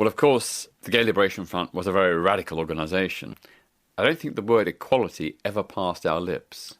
Well, of course, the Gay Liberation Front was a very radical organisation. I don't think the word equality ever passed our lips.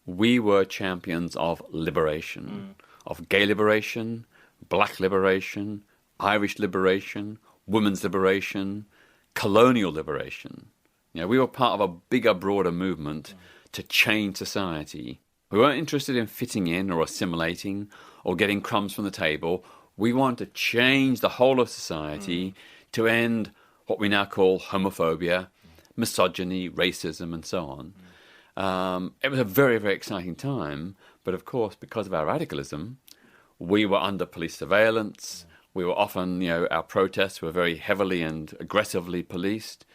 We were champions of liberation, of gay liberation, black liberation, Irish liberation, women's liberation, colonial liberation. We were part of a bigger, broader movement to change society. We weren't interested in fitting in or assimilating or getting crumbs from the table. We wanted to change the whole of society to end what we now call homophobia, misogyny, racism, and so on. It was a very, very exciting time. But of course, because of our radicalism, we were under police surveillance. We were often, our protests were very heavily and aggressively policed.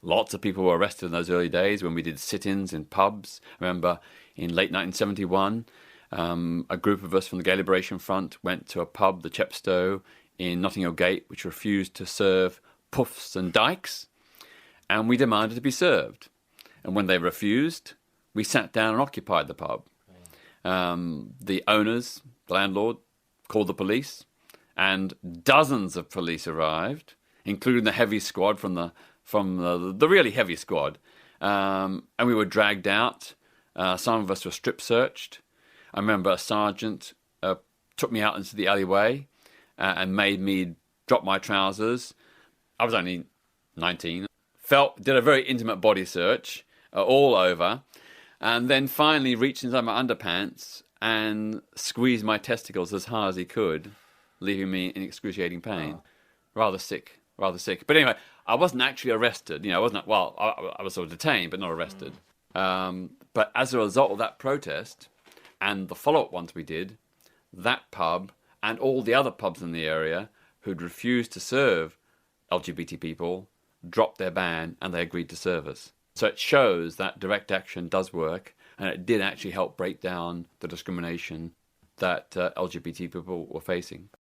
Lots of people were arrested in those early days when we did sit-ins in pubs. I remember in late 1971, a group of us from the Gay Liberation Front went to a pub, the Chepstow, in Notting Hill Gate, which refused to serve puffs and dykes, and we demanded to be served. And when they refused, we sat down and occupied the pub. The owners, the landlord, called the police, and dozens of police arrived, including the heavy squad from the really heavy squad. And we were dragged out. Some of us were strip searched. I remember a sergeant took me out into the alleyway and made me drop my trousers. I was only 19. Did a very intimate body search all over, and then finally reached inside my underpants and squeezed my testicles as hard as he could, leaving me in excruciating pain. Rather sick. But anyway, I wasn't actually arrested. I was sort of detained, but not arrested. But as a result of that protest and the follow-up ones we did, that pub and all the other pubs in the area who'd refused to serve LGBT people dropped their ban and they agreed to serve us. So it shows that direct action does work, and it did actually help break down the discrimination that LGBT people were facing.